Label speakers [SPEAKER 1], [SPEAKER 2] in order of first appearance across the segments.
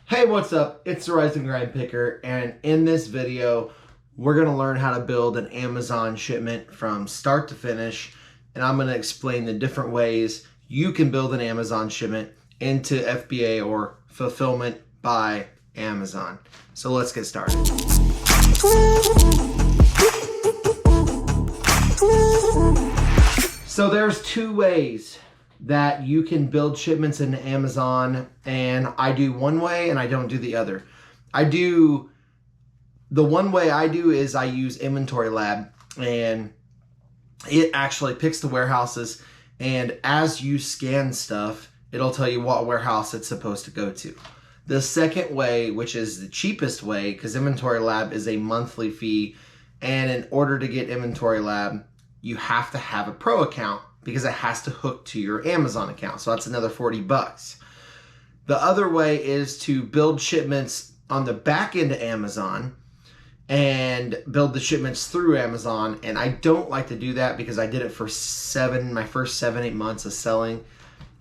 [SPEAKER 1] Hey, what's up? It's the Rise and Grind Picker, and in this video, we're going to learn how to build an Amazon shipment from start to finish, and I'm going to explain the different ways you can build an Amazon shipment into FBA or Fulfillment by Amazon. So let's get started. So there's two ways that you can build shipments into Amazon, and I do one way and I don't do the other. The one way I do is I use Inventory Lab, and it actually picks the warehouses, and as you scan stuff, it'll tell you what warehouse it's supposed to go to. The second way, which is the cheapest way, because Inventory Lab is a monthly fee, and in order to get Inventory Lab, you have to have a pro account because it has to hook to your Amazon account. So that's another $40. The other way is to build shipments on the back end of Amazon and build the shipments through Amazon. And I don't like to do that because I did it for my first 7-8 months of selling.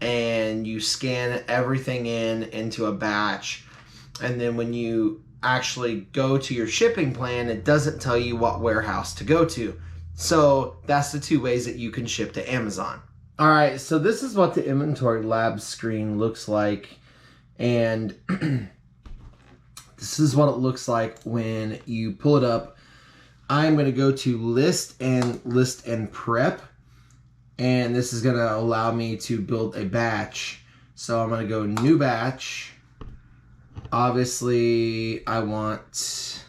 [SPEAKER 1] And you scan everything into a batch. And then when you actually go to your shipping plan, it doesn't tell you what warehouse to go to. So that's the two ways that you can ship to Amazon. All right, so this is what the Inventory Lab screen looks like. And this is what it looks like when you pull it up. I'm gonna go to list and prep. And this is gonna allow me to build a batch. So I'm gonna go new batch. Obviously, I want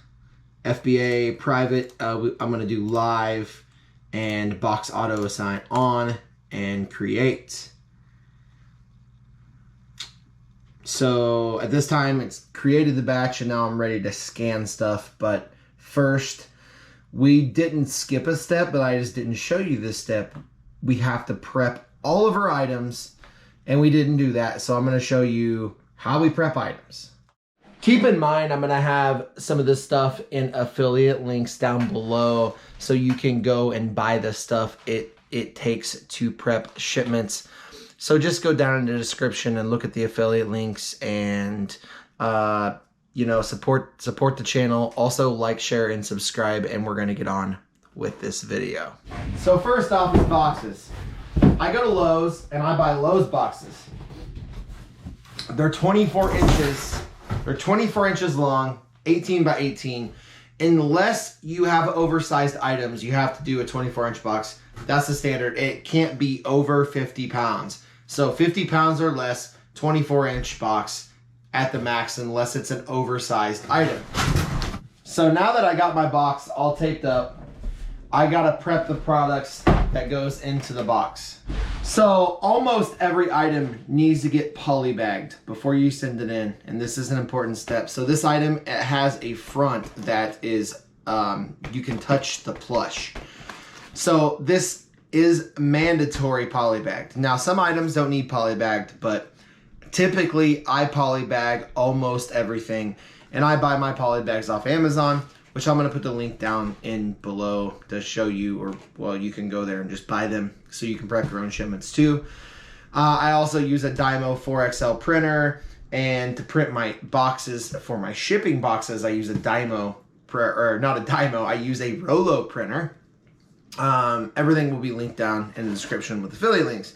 [SPEAKER 1] FBA private. I'm gonna do live and box auto assign on and create. So at this time it's created the batch and now I'm ready to scan stuff. But first, we didn't skip a step, but I just didn't show you this step. We have to prep all of our items, and we didn't do that. So I'm gonna show you how we prep items. Keep in mind, I'm gonna have some of this stuff in affiliate links down below so you can go and buy the stuff it takes to prep shipments. So just go down in the description and look at the affiliate links and support the channel. Also like, share, and subscribe, and we're gonna get on with this video. So first off is boxes. I go to Lowe's and I buy Lowe's boxes. They're 24 inches. They're 24 inches long, 18 by 18. Unless you have oversized items, you have to do a 24-inch box. That's the standard. It can't be over 50 pounds. So 50 pounds or less, 24-inch box at the max, unless it's an oversized item. So now that I got my box all taped up, I gotta prep the products that goes into the box. So almost every item needs to get polybagged before you send it in, and this is an important step. So this item, it has a front that is, you can touch the plush. So this is mandatory polybagged. Now some items don't need polybagged, but typically I polybag almost everything, and I buy my polybags off Amazon, which I'm gonna put the link down in below to show you, or well, you can go there and just buy them so you can prep your own shipments too. I also use a Dymo 4XL printer, and to print my boxes for my shipping boxes, I use a Dymo, I use a Rollo printer. Everything will be linked down in the description with affiliate links.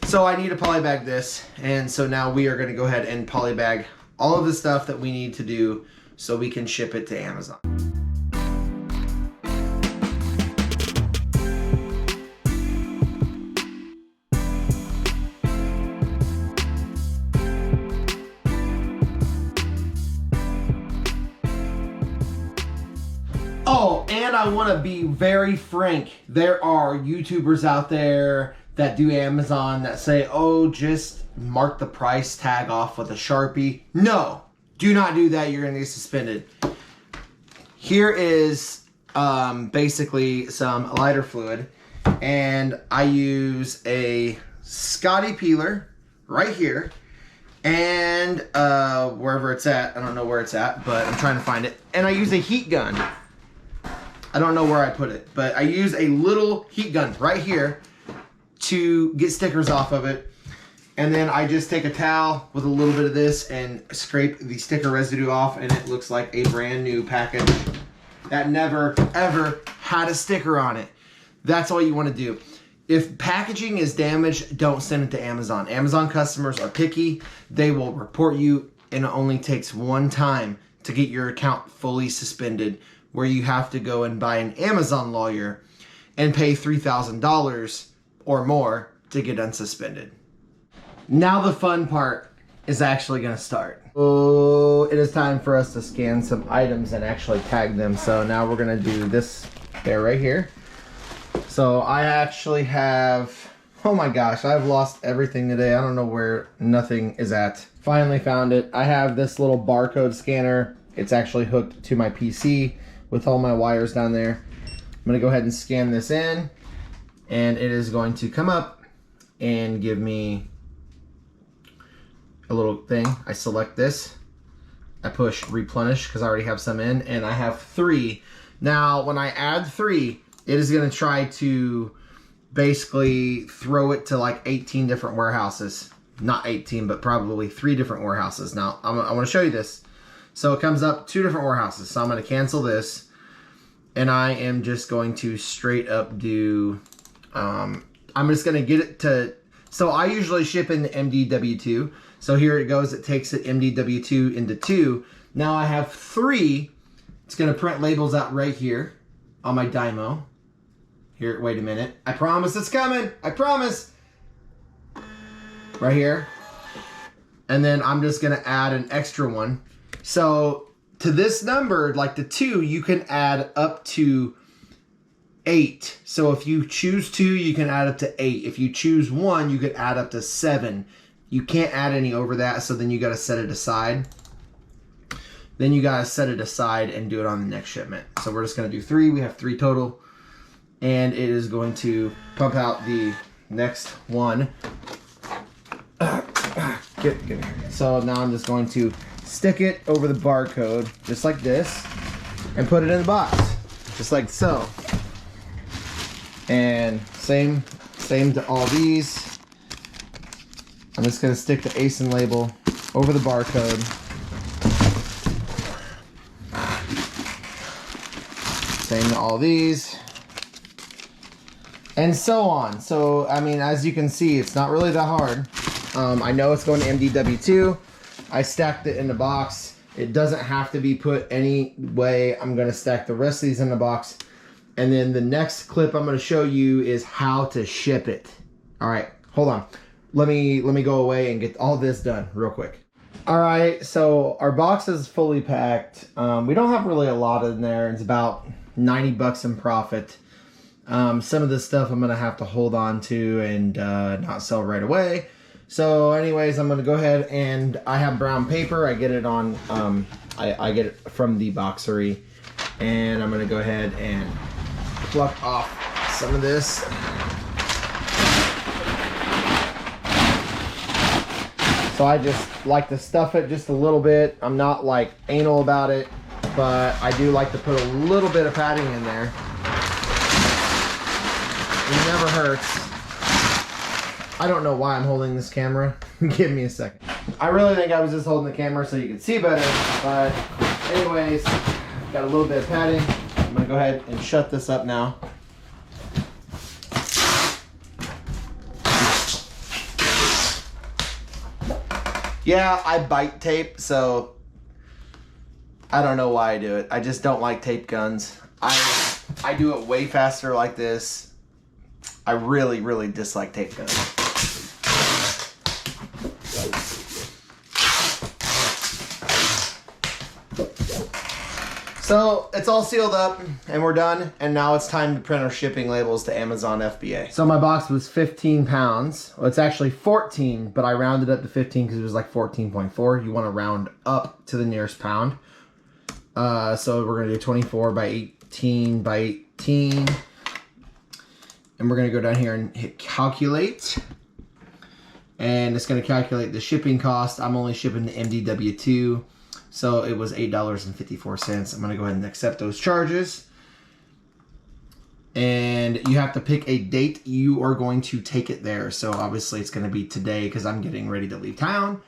[SPEAKER 1] So I need to polybag this, and so now we are gonna go ahead and polybag all of the stuff that we need to do so we can ship it to Amazon. Oh, and I want to be very frank. There are YouTubers out there that do Amazon that say, oh, just mark the price tag off with a Sharpie. No, do not do that. You're going to get suspended. Here is basically some lighter fluid, and I use a Scotty peeler right here, and wherever it's at, I don't know where it's at, but I'm trying to find it, and I use a heat gun. I don't know where I put it, but I use a little heat gun right here to get stickers off of it. And then I just take a towel with a little bit of this and scrape the sticker residue off, and it looks like a brand new package that never ever had a sticker on it. That's all you want to do. If packaging is damaged, don't send it to Amazon. Amazon customers are picky. They will report you, and it only takes one time to get your account fully suspended, where you have to go and buy an Amazon lawyer and pay $3,000 or more to get unsuspended. Now the fun part is actually going to start. Oh, it is time for us to scan some items and actually tag them. So now we're going to do this there right here. So I actually have, oh my gosh, I've lost everything today. I don't know where nothing is at. Finally found it. I have this little barcode scanner. It's actually hooked to my PC with all my wires down there. I'm going to go ahead and scan this in, and it is going to come up and give me a little thing. I select this, I push replenish because I already have some in, and I have 3. Now when I add 3, it is going to try to basically throw it to like 18 different warehouses. Not 18, but probably 3 different warehouses. Now I want to show you this. So it comes up 2 different warehouses. So I'm going to cancel this, and I am just going to straight up do, I'm just going to get it to, so I usually ship in the MDW2. So here it goes, it takes it MDW2 into 2. Now I have 3. It's gonna print labels out right here on my Dymo. Here, wait a minute. I promise it's coming, I promise. Right here. And then I'm just gonna add an extra one. So to this number, like the 2, you can add up to 8. So if you choose 2, you can add up to 8. If you choose 1, you could add up to 7. You can't add any over that, so then you got to set it aside. Then you got to set it aside and do it on the next shipment. So we're just going to do 3. We have 3 total. And it is going to pump out the next one. Get here. So now I'm just going to stick it over the barcode, just like this, and put it in the box, just like so. And same to all these. I'm just going to stick the ASIN label over the barcode. Same to all these. And so on. So, I mean, as you can see, it's not really that hard. I know it's going to MDW2. I stacked it in the box. It doesn't have to be put any way. I'm going to stack the rest of these in the box. And then the next clip I'm going to show you is how to ship it. All right, hold on. Let me go away and get all this done real quick. All right, so our box is fully packed. We don't have really a lot in there. It's about 90 bucks in profit. Some of this stuff I'm gonna have to hold on to and not sell right away. So anyways, I'm gonna go ahead, and I have brown paper. I get it on, I get it from the boxery, and I'm gonna go ahead and pluck off some of this. So I just like to stuff it just a little bit. I'm not like anal about it, but I do like to put a little bit of padding in there. It never hurts. I don't know why I'm holding this camera. Give me a second. I really think I was just holding the camera so you could see better, but anyways, got a little bit of padding. I'm gonna go ahead and shut this up now. Yeah, I bite tape, so I don't know why I do it. I just don't like tape guns. I do it way faster like this. I really, really dislike tape guns. So it's all sealed up and we're done. And now it's time to print our shipping labels to Amazon FBA. So my box was 15 pounds. Well, it's actually 14, but I rounded up to 15 because it was like 14.4. You want to round up to the nearest pound. So we're going to do 24 by 18 by 18. And we're going to go down here and hit calculate. And it's going to calculate the shipping cost. I'm only shipping to MDW2. So it was $8.54. I'm going to go ahead and accept those charges. and you have to pick a date you are going to take it there. So obviously it's going to be today because I'm getting ready to leave town.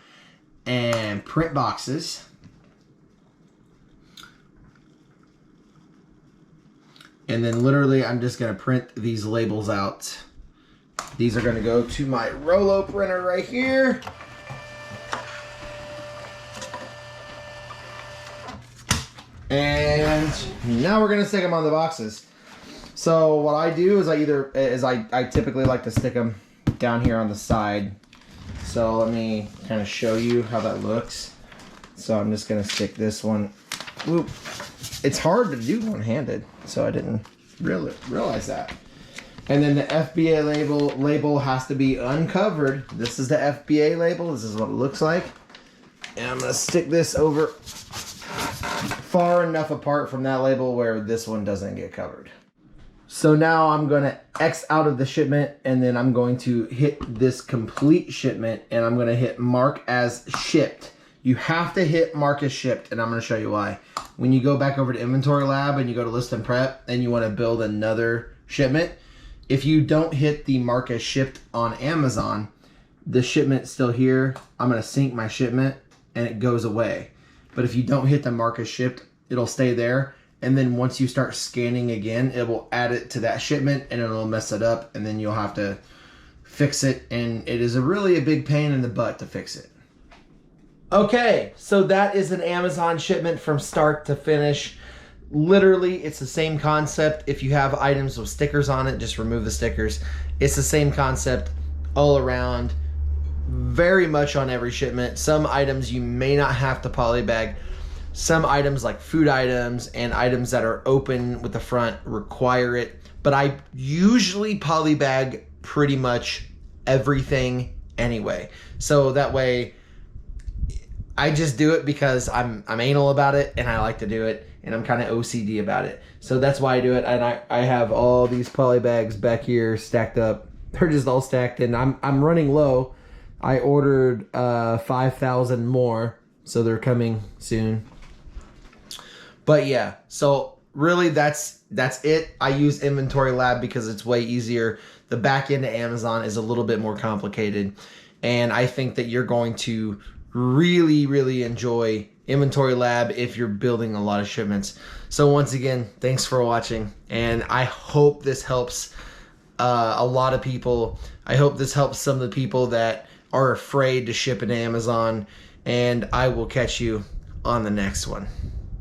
[SPEAKER 1] And print boxes. And then literally I'm just going to print these labels out. These are going to go to my Rolo printer right here. And now we're going to stick them on the boxes. So what I do is I typically like to stick them down here on the side. So let me kind of show you how that looks. So I'm just going to stick this one. Whoop. It's hard to do one-handed, so I didn't really realize that. And then the FBA label has to be uncovered. This is the FBA label. This is what it looks like. And I'm going to stick this over far enough apart from that label where this one doesn't get covered. So now I'm going to X out of the shipment, and then I'm going to hit this complete shipment, and I'm going to hit mark as shipped. You have to hit mark as shipped, and I'm going to show you why. When you go back over to Inventory Lab and you go to List and Prep and you want to build another shipment, if you don't hit the mark as shipped on Amazon, the shipment's still here. I'm going to sync my shipment and it goes away. But if you don't hit the mark as shipped, it'll stay there. And then once you start scanning again, it will add it to that shipment and it'll mess it up, and then you'll have to fix it. And it is really a big pain in the butt to fix it. Okay, so that is an Amazon shipment from start to finish. Literally, it's the same concept. If you have items with stickers on it, just remove the stickers. It's the same concept all around, very much on every shipment. Some items you may not have to polybag. Some items like food items and items that are open with the front require it. But I usually polybag pretty much everything anyway. So that way, I just do it because I'm anal about it and I like to do it, and I'm kind of OCD about it. So that's why I do it. And I have all these poly bags back here stacked up. They're just all stacked, and I'm running low. I ordered 5,000 more, so they're coming soon. But yeah, so really that's it. I use Inventory Lab because it's way easier. The back end of Amazon is a little bit more complicated, and I think that you're going to really, really enjoy Inventory Lab if you're building a lot of shipments. So once again, thanks for watching, and I hope this helps a lot of people. I hope this helps some of the people that are afraid to ship in Amazon, and I will catch you on the next one.